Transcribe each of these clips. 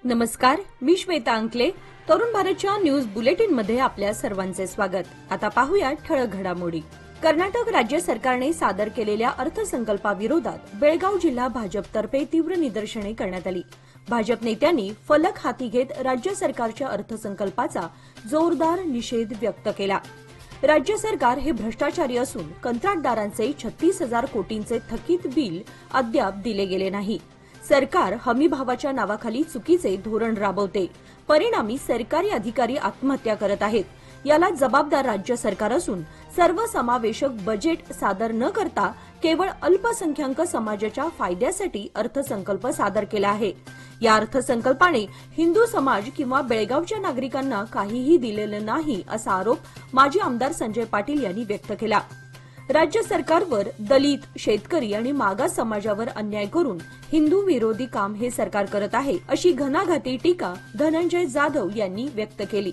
नमस्कार, मी श्वेता अंकले. तरुण भारतच्या न्यूज बुलेटिनमध्ये आपल्या सर्वांचे स्वागत. आता पाहूया ठळक घडामोडी. कर्नाटक राज्य सरकारने सादर केलेल्या अर्थसंकल्पाविरोधात बेळगाव जिल्हा भाजपतर्फे तीव्र निदर्शने करण्यात आली. भाजप नेत्यांनी फलक हाती घेत राज्य सरकारच्या अर्थसंकल्पाचा जोरदार निषेध व्यक्त केला. राज्य सरकार हे भ्रष्टाचारी असून कंत्राटदारांचे 36,000 कोटींचे थकीत बिल अद्याप दिले गेले नाही. सरकार हमीभावाच्या नावाखाली चुकीचे धोरण राबवते. परिणामी सरकारी अधिकारी आत्महत्या करत आहेत. याला जबाबदार राज्य सरकार असून सर्वसमावेशक बजेट सादर न करता केवळ अल्पसंख्याक समाजाच्या फायद्यासाठी अर्थसंकल्प सादर केला आहे. या अर्थसंकल्पाने हिंदू समाज किंवा बेळगावच्या नागरिकांना काहीही दिलेलं नाही असा आरोप माजी आमदार संजय पाटील यांनी व्यक्त केला. राज्य सरकारवर दलित, शेतकरी आणि मागास समाजावर अन्याय करून हिंदू विरोधी काम हे सरकार करत आहे, अशी घणाघाती टीका धनंजय जाधव यांनी व्यक्त केली.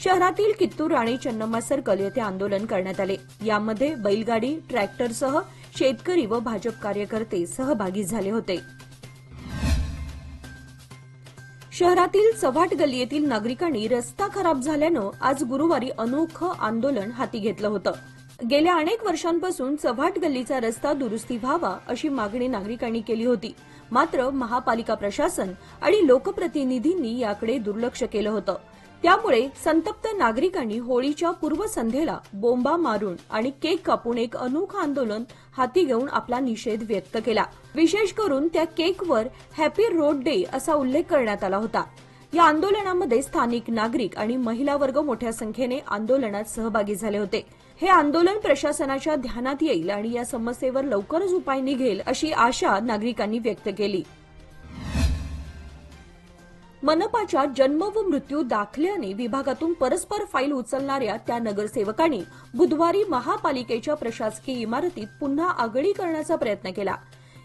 शहरातील कित्तूर राणी चन्नम्मा सर्कल येथे आंदोलन करण्यात आले. यामध्ये बैलगाडी, ट्रॅक्टरसह शेतकरी व भाजप कार्यकर्ते सहभागी झाले होते. शहरातील चव्हाट गल्ली येथील नागरिकांनी रस्ता खराब झाल्यानं आज गुरुवारी अनोखं आंदोलन हाती घेतलं होतं. गेल्या अनेक वर्षांपासून चव्हाट गल्लीचा रस्ता दुरुस्ती व्हावा अशी मागणी नागरिकांनी केली होती. मात्र महापालिका प्रशासन आणि लोकप्रतिनिधींनी याकडे दुर्लक्ष केलं होतं. त्यामुळे संतप्त नागरिकांनी होळीच्या पूर्वसंध्येला बोंबा मारून आणि केक कापून एक अनोखं आंदोलन हाती घेऊन आपला निषेध व्यक्त केला. विशेष करून त्या केकवर हॅपी रोड डे असा उल्लेख करण्यात आला होता. या आंदोलनामध्ये स्थानिक नागरिक आणि महिला वर्ग मोठ्या संख्येने आंदोलनात सहभागी झाले होते. हे आंदोलन प्रशासनाच्या ध्यानात येईल आणि या समस्येवर लवकरच उपाय निघेल अशी आशा नागरिकांनी व्यक्त केली. मनपाच्या जन्म व मृत्यू दाखल्याने विभागातून परस्पर फाईल उचलणाऱ्या त्या नगरसेवकांनी बुधवारी महापालिकेच्या प्रशासकीय इमारतीत पुन्हा आगळी करण्याचा प्रयत्न केला.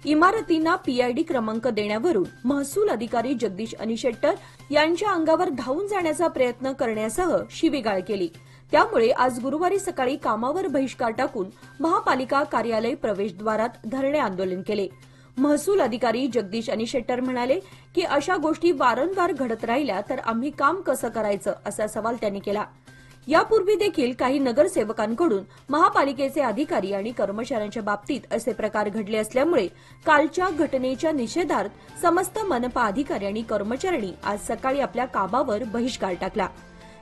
इमारतींना पीआयडी क्रमांक देण्यावरून महसूल अधिकारी जगदीश अनिशेट्टर यांच्या अंगावर धावून जाण्याचा प्रयत्न करण्यासह शिवीगाळ केली. त्यामुळे आज गुरुवारी सकाळी कामावर बहिष्कार टाकून महापालिका कार्यालय प्रवेशद्वारात धरणे आंदोलन केले. महसूल अधिकारी जगदीश अनिशेट्टर म्हणाले की अशा गोष्टी वारंवार घडत राहिल्या तर आम्ही काम कसं करायचं असा सवाल त्यांनी केला. यापूर्वी देखील काही नगरसेवकांकडून महापालिकेचे अधिकारी आणि कर्मचाऱ्यांच्या बाबतीत असे प्रकार घडले असल्यामुळे कालच्या घटनेच्या निषेधार्थ समस्त मनपा अधिकारी आणि कर्मचाऱ्यांनी आज सकाळी आपल्या कामावर बहिष्कार टाकला.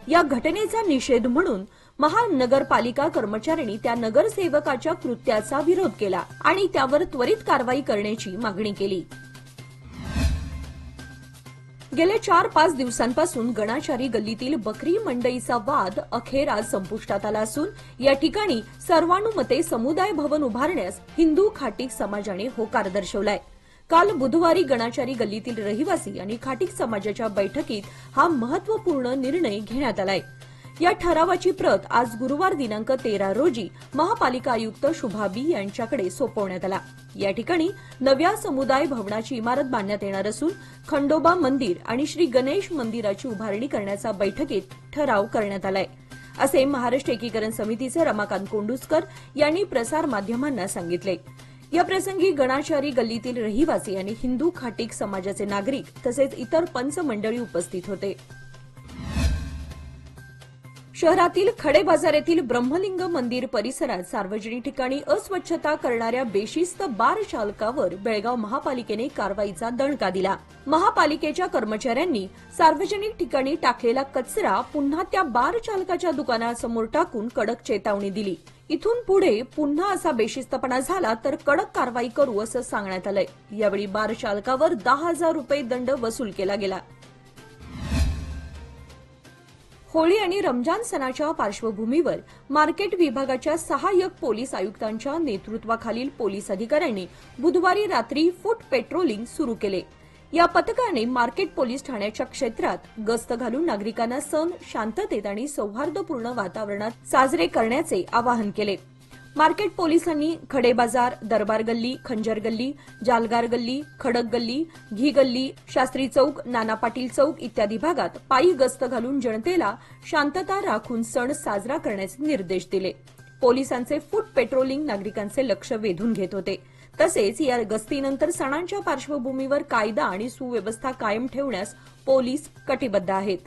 या घटनेचा निषेध म्हणून महानगरपालिका कर्मचाऱ्यांनी त्या नगरसेवकाच्या कृत्याचा विरोध केला आणि त्यावर त्वरित कारवाई करण्याची मागणी केली. गेल्या 4-5 दिवसांपासून गणाचारी गल्लीतील बकरी मंडईचा वाद अखेर आज संपुष्टात आला असून या ठिकाणी सर्वानुमते समुदाय भवन उभारण्यास हिंदू खाटीक समाजाने होकार दर्शवलाय. काल बुधवारी गणाचारी गल्लीतील रहिवासी आणि खाटीक समाजाच्या बैठकीत हा महत्वपूर्ण निर्णय घेण्यात आलाय. या ठरावाची प्रत आज गुरुवार दिनांक 13 रोजी महापालिका आयुक्त शुभा बी यांच्याकडे सोपवण्यात आला. या ठिकाणी नव्या समुदाय भवनाची इमारत बांधण्यात येणार असून खंडोबा मंदिर आणि श्री गणेश मंदिराची उभारणी करण्याचा बैठकीत ठराव करण्यात आलाय, असे महाराष्ट्र एकीकरण समितीचे रमाकांत कोंडुस्कर यांनी प्रसारमाध्यमांना सांगितले. याप्रसंगी गणाचारी गल्लीतील रहिवासी आणि हिंदू खाटीक समाजाचे नागरिक तसेच इतर पंच मंडळी उपस्थित होते. शहरातील खडे बाजार येथील ब्रह्मलिंग मंदिर परिसरात सार्वजनिक ठिकाणी अस्वच्छता करणाऱ्या बेशिस्त बार चालकावर बेळगाव महापालिकेने कारवाईचा दणका दिला. महापालिकेच्या कर्मचाऱ्यांनी सार्वजनिक ठिकाणी टाकलेला कचरा पुन्हा त्या बार चालकाच्या दुकानासमोर टाकून कडक चेतावणी दिली. इथून पुढे पुन्हा असा बेशिस्तपणा झाला तर कडक कारवाई करू असं सांगण्यात आलंय. यावेळी बार चालकावर 10,000 रुपये दंड वसूल केला गेला. होळी आणि रमजान सणाच्या पार्श्वभूमीवर मार्केट विभागाच्या सहाय्यक पोलीस आयुक्तांच्या नेतृत्वाखालील पोलीस अधिकाऱ्यांनी बुधवारी रात्री फूट पेट्रोलिंग सुरू केले. या पथकाने मार्केट पोलीस ठाण्याच्या क्षेत्रात गस्त घालून नागरिकांना सण शांततेत आणि सौहार्दपूर्ण वातावरणात साजरे करण्याचे आवाहन केले. मार्केट पोलिसांनी खडे बाजार, दरबार गल्ली, खंजर गल्ली, जालगार गल्ली, खडक गल्ली, घी गल्ली, शास्त्री चौक, नाना पाटील चौक इत्यादी भागात पायी गस्त घालून जनतेला शांतता राखून सण साजरा करण्याचे निर्देश दिले. पोलिसांचे फूट पेट्रोलिंग नागरिकांचे लक्ष वेधून घेत होते. तसेच या गस्तीनंतर सणांच्या पार्श्वभूमीवर कायदा आणि सुव्यवस्था कायम ठेवण्यास पोलीस कटिबद्ध आहेत.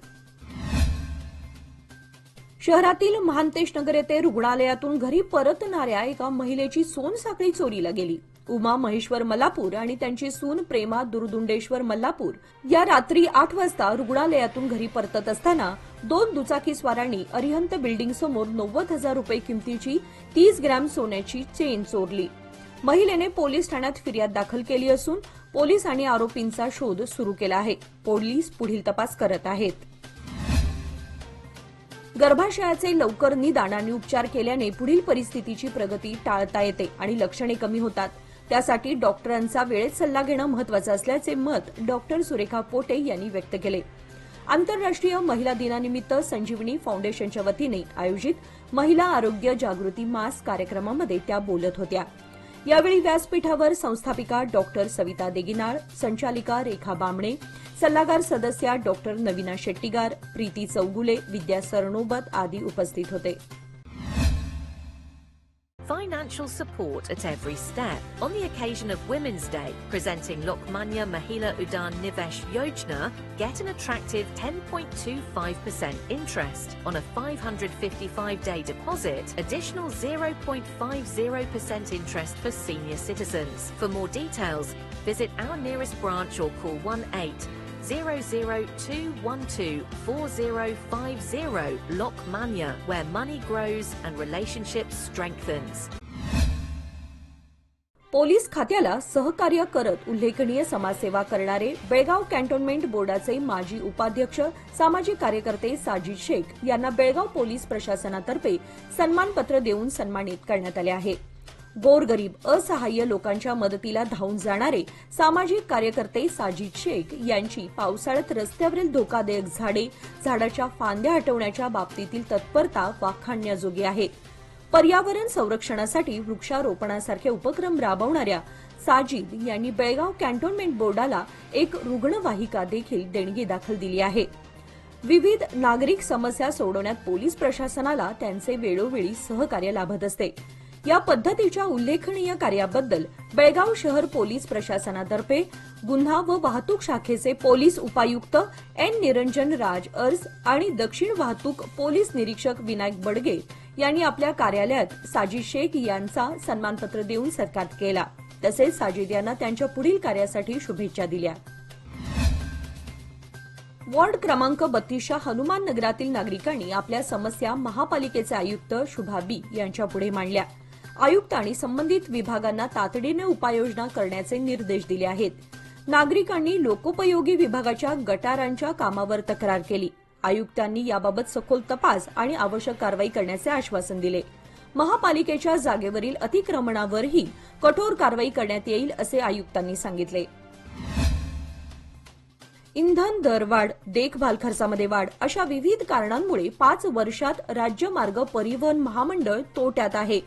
शहरातील महांतेश नगर येथे रुग्णालयातून घरी परतणाऱ्या एका महिलेची सोनसाखळी चोरीला गेली. उमा महेश्वर मल्लापूर आणि त्यांची सून प्रेमा दुर्दुंडेश्वर मल्लापूर या रात्री 8 वाजता रुग्णालयातून घरी परतत असताना 2 दुचाकीस्वारांनी अरिहंत बिल्डिंग समोर 90,000 रुपये किमतीची 30 ग्रॅम सोन्याची चेन चोरली. महिलेने पोलीस ठाण्यात फिर्याद दाखल केली असून पोलीस आणि आरोपींचा शोध सुरू केला आहे. पोलीस पुढील तपास करत आहेत. गर्भाशयाचे लवकर निदान आणि उपचार केल्याने पुढील परिस्थितीची प्रगती टाळता येते आणि लक्षणे कमी होतात. त्यासाठी डॉक्टरांचा वेळेत सल्ला घेणं महत्वाचं असल्याचे मत डॉक्टर सुरेखा पोटे यांनी व्यक्त केले. आंतरराष्ट्रीय महिला दिनानिमित्त संजीवनी फाउंडेशनच्या वतीने आयोजित महिला आरोग्य जागृती मास कार्यक्रमामध्ये त्या बोलत होत्या. यावेळी व्यासपीठावर संस्थापिका डॉक्टर सविता देगिनाळ, संचालिका रेखा बामणे, सल्लागार सदस्या डॉक्टर नवीना शेट्टीगार, प्रीती चौगुले, विद्या सरनोबत आदी उपस्थित होते. Financial support at every step. On the occasion of Women's Day, presenting Lokmanya Mahila Udan Nivesh Yojana, get an attractive 10.25% interest on a 555-day deposit, additional 0.50% interest for senior citizens. For more details, visit our nearest branch or call 1800-212-4050. Lokmanya, where money grows and relationships strengthens. Police खात्याला सहकार्य करत उल्लेखनीय समाजसेवा करणारे Belgaum cantonment बोर्डाचे माजी उपाध्यक्ष सामाजिक कार्यकर्ते साजिद शेख यांना बेळगाव पोलीस प्रशासनातर्फे सन्मानपत्र देऊन सन्मानित करण्यात आले आहे. गोरगरीब असहाय्य लोकांच्या मदतीला धावून जाणारे सामाजिक कार्यकर्ते साजिद शेख यांची पावसाळ्यात रस्त्यावरील धोकादायक झाडे, झाडाच्या फांद्या हटवण्याच्या बाबतीतील तत्परता वाखाणण्याजोगी आहे. पर्यावरण संरक्षणासाठी वृक्षारोपणासारखे उपक्रम राबवणाऱ्या साजिद यांनी बेळगाव कॅन्टोन्मेंट बोर्डाला एक रुग्णवाहिका देखील देणगी दाखल दिली आहे. विविध नागरिक समस्या सोडवण्यात पोलीस प्रशासनाला त्यांचे वेळोवेळी सहकार्य लाभत असते. या पद्धतीच्या उल्लेखनीय कार्याबद्दल बेळगाव शहर पोलीस प्रशासनातर्फे गुन्हा व वाहतूक शाखेचे पोलीस उपायुक्त एन निरंजन राज अर्ज आणि दक्षिण वाहतूक पोलीस निरीक्षक विनायक बडगे यांनी आपल्या कार्यालयात साजिद शेख यांचा सन्मानपत्र देऊन सत्कार केला. तसेच साजिद यांना त्यांच्या पुढील कार्यासाठी शुभेच्छा दिल्या. वॉर्ड क्रमांक 32च्या हनुमान नगरातील नागरिकांनी आपल्या समस्या महापालिकेचे आयुक्त शुभा बी यांच्यापुढे मांडल्या. आयुक्तांनी संबंधित विभागांना तातडीने उपाययोजना करण्याचे निर्देश दिले आहेत. नागरिकांनी लोकोपयोगी विभागाच्या गटारांच्या कामावर तक्रार केली. आयुक्तांनी याबाबत सखोल तपास आणि आवश्यक कारवाई करण्याचे आश्वासन दिले. महापालिकेच्या जागेवरील अतिक्रमणावरही कठोर कारवाई करण्यात येईल असे आयुक्तांनी सांगितले. इंधन दरवाढ, देखभाल खर्चामध्ये वाढ अशा विविध कारणांमुळे 5 वर्षात राज्य मार्ग परिवहन महामंडळ तोट्यात आहे.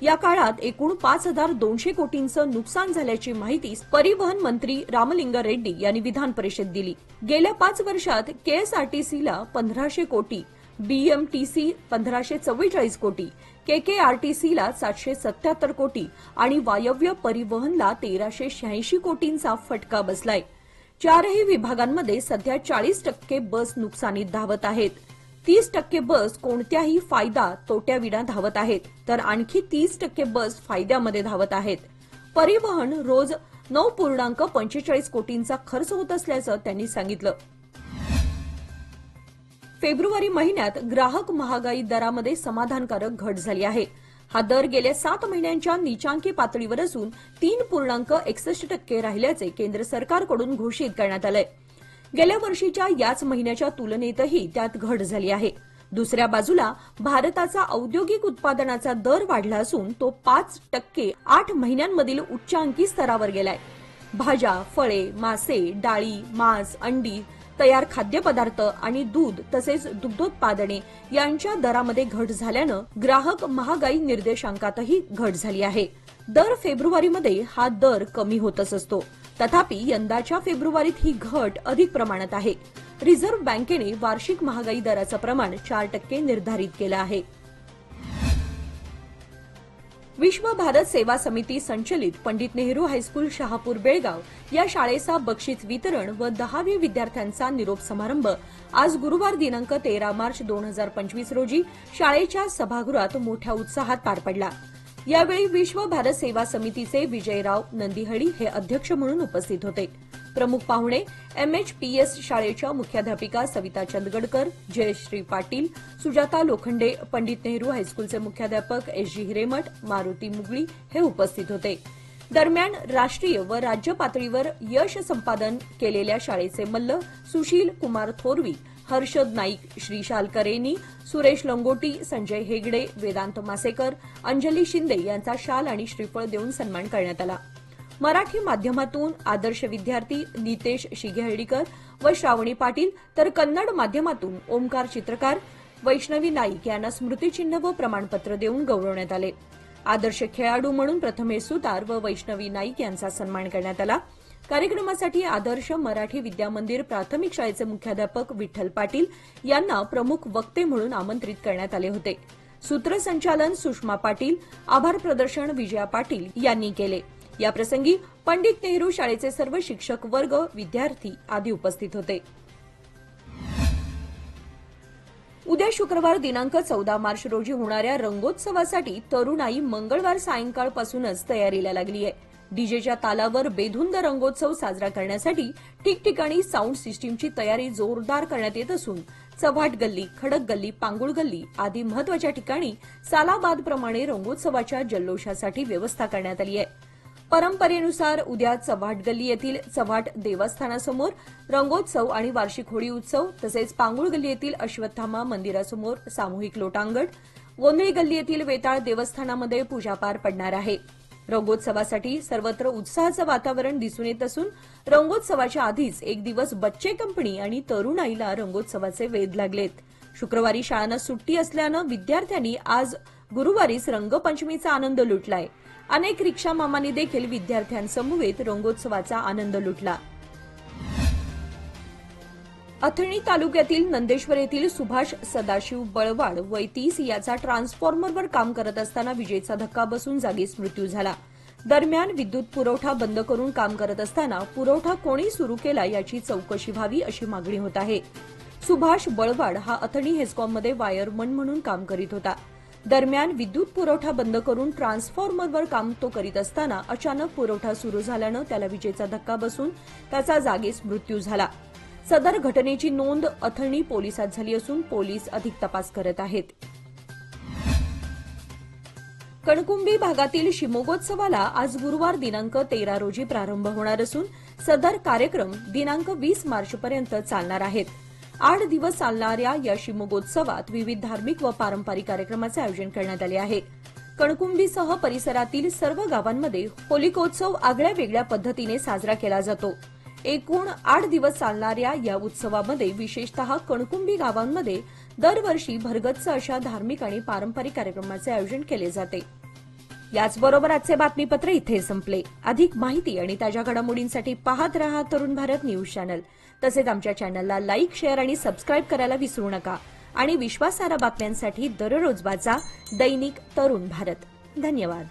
या काळात एकूण 5,200 कोटींचं नुकसान झाल्याची माहिती परिवहन मंत्री रामलिंगा रेड्डी यांनी विधान परिषदेत दिली. गेल्या 5 वर्षात केएसआरटीसीला 1,500 कोटी, बीएमटीसी 1,544 कोटी, केकेआरटीसीला 777 कोटी आणि वायव्य परिवहनला 1,386 कोटींचा फटका बसलाय. 4ही विभागांमध्ये सध्या 40% बस नुकसानीत धावत आहेत. 30% बस कोणत्याही फायदा तोट्याविना धावत आहेत, तर आणखी 30% बस फायद्यामध्ये धावत आहेत. परिवहन रोज 9.45 कोटींचा खर्च होत असल्याचं त्यांनी सांगितलं. फेब्रुवारी महिन्यात ग्राहक महागाई दरामध्ये समाधानकारक घट झाली आहे. हा दर गेल्या 7 महिन्यांच्या नीचांकी पातळीवर असून 3.61% राहिल्याचे केंद्र सरकारकडून घोषित करण्यात आलंय. गेल्या वर्षीच्या याच महिन्याच्या तुलनेतही त्यात घट झाली आहे. दुसऱ्या बाजूला भारताचा औद्योगिक उत्पादनाचा दर वाढला असून तो 5% 8 महिन्यांमधील उच्चांकी स्तरावर गेलाय. भाज्या, फळे, मासे, डाळी, मांस, अंडी, तयार खाद्यपदार्थ आणि दूध तसेच दुग्धोत्पादने यांच्या दरामध्ये घट झाल्यानं ग्राहक महागाई निर्देशांकातही घट झाली आहे. दर फेब्रुवारीमध्ये हा दर कमी होतच असतो. तथापि यंदाच्या फेब्रुवारीत ही घट अधिक प्रमाणात आहे. रिझर्व्ह बँकेने वार्षिक महागाई दराचं प्रमाण 4% निर्धारित केलं आहे. विश्व भारत सेवा समिती संचलित पंडित नेहरू हायस्कूल शहापूर बेळगाव या शाळेचा बक्षीस वितरण व 10वी विद्यार्थ्यांचा निरोप समारंभ आज गुरुवार दिनांक 13 मार्च 2025 रोजी शाळेच्या सभागृहात मोठ्या उत्साहात पार पडला। यावेळी विश्व भारत सेवा समितीचे विजयराव नंदिहळी हे अध्यक्ष म्हणून उपस्थित होते। प्रमुख पाहुणे MHPS शाळेच्या मुख्याध्यापिका सविता चंदगडकर, जयश्री पाटील, सुजाता लोखंडे, पंडित नेहरू हायस्कूलचे मुख्याध्यापक SG हिरेमठ, मारुती मुगळी हे उपस्थित होते। दरम्यान राष्ट्रीय व राज्य पातळीवर यश संपादन केलेल्या शाळेचे मल्ल सुशील कुमार थोरवी, हर्षद नाईक, श्रीशाल करेनी, सुरेश लंगोटी, संजय हेगडे, वेदांत मासेकर, अंजली शिंदे यांचा शाल आणि श्रीफळ देऊन सन्मान करण्यात आला। मराठी माध्यमातून आदर्श विद्यार्थी नितेश शिगेहळीकर व श्रावणी पाटील तर कन्नड माध्यमातून ओमकार चित्रकार, वैष्णवी नाईक यांना स्मृतिचिन्ह व प्रमाणपत्र देऊन गौरवण्यात आले। आदर्श खेळाडू म्हणून प्रथमेश सुतार व वैष्णवी नाईक यांचा सन्मान करण्यात आला। कार्यक्रमासाठी आदर्श मराठी विद्यामंदिर प्राथमिक शाळेचे मुख्याध्यापक विठ्ठल पाटील यांना प्रमुख वक्ते म्हणून आमंत्रित करण्यात आले होते। सूत्रसंचालन सुषमा पाटील, आभार प्रदर्शन विजया पाटील यांनी केले। याप्रसंगी पंडित नेहरू शाळेचे सर्व शिक्षक वर्ग, विद्यार्थी आदी उपस्थित होते। उद्या शुक्रवार दिनांक 14 मार्च रोजी होणाऱ्या रंगोत्सवासाठी तरुणाई मंगळवार सायंकाळपासूनच तयारीला लागली आहे। डीजेच्या तालावर बेधुंद रंगोत्सव साजरा करण्यासाठी ठिकठिकाणी साऊंड सिस्टीमची तयारी जोरदार करण्यात येत असून चव्हाट गल्ली, खडक गल्ली, पांगुळ गल्ली आदी महत्वाच्या ठिकाणी सालाबादप्रमाणे रंगोत्सवाच्या जल्लोषासाठी व्यवस्था करण्यात आली आहे। परंपरेनुसार उद्या चव्हाट गल्ली येथील चव्हाट देवस्थानासमोर रंगोत्सव आणि वार्षिक होळी उत्सव, तसेच पांगुळ गल्ली येथील अश्वत्थामा मंदिरासमोर सामूहिक लोटांगण, गोंधळी गल्ली येथील वेताळ देवस्थानामध्ये पूजा पार पडणार आहे। रंगोत्सवासाठी सर्वत्र उत्साहाचं वातावरण दिसून येत असून रंगोत्सवाच्या आधीच एक दिवस बच्चे कंपनी आणि तरुणाईला रंगोत्सवाचे वेध लागलेत। शुक्रवारी शाळांना सुट्टी असल्यानं विद्यार्थ्यांनी आज गुरुवारीच रंगपंचमीचा आनंद लुटलाय। अनेक रिक्षा मामांनी देखील विद्यार्थ्यांसमवेत रंगोत्सवाचा आनंद लुटला। अथणी तालुक्यातील नंदेश्वर येथील सुभाष सदाशिव बळवाड वय 30 याचा ट्रान्सफॉर्मरवर काम करत असताना विजेचा धक्का बसून जागीच मृत्यू झाला। दरम्यान विद्युत पुरवठा बंद करून काम करत असताना पुरवठा कोणी सुरू केला याची चौकशी व्हावी अशी मागणी होत आहे। सुभाष बळवाड हा अथणी हेस्कॉममध्ये वायरमन म्हणून काम करीत होता। दरम्यान विद्युत पुरवठा बंद करून ट्रान्सफॉर्मरवर काम तो करीत असताना अचानक पुरवठा सुरू झाल्यानं त्याला विजेचा धक्का बसून त्याचा जागीच मृत्यू झाला। सदर घटनेची नोंद अथणी पोलिसात झाली असून पोलीस अधिक तपास करत आहेत। कणकुंबी भागातील शिमगोत्सवाला आज गुरुवार दिनांक 13 रोजी प्रारंभ होणार असून सदर कार्यक्रम दिनांक 20 मार्चपर्यंत चालणार आहेत। 8 दिवस चालणाऱ्या या शिमगोत्सवात विविध धार्मिक व पारंपरिक कार्यक्रमाचे आयोजन करण्यात आले आहे। कणकुंबीसह परिसरातील सर्व गावांमध्ये होलिकोत्सव आगळ्या वेगळ्या पद्धतीने साजरा केला जातो। एकूण 8 दिवस चालणाऱ्या या उत्सवामध्ये विशेषतः कणकुंबी गावांमध्ये दरवर्षी भरगच्च अशा धार्मिक आणि पारंपरिक कार्यक्रमाचे आयोजन केले जाते। याचबरोबर आजचे बातमीपत्र इथे संपले। अधिक माहिती आणि ताज्या घडामोडींसाठी पाहत रहा तरुण भारत न्यूज चॅनल। तसेच आमच्या चॅनलला लाईक, शेअर आणि सबस्क्राईब करायला विसरू नका आणि विश्वासार्ह बातम्यांसाठी दररोज वाचा दैनिक तरुण भारत। धन्यवाद।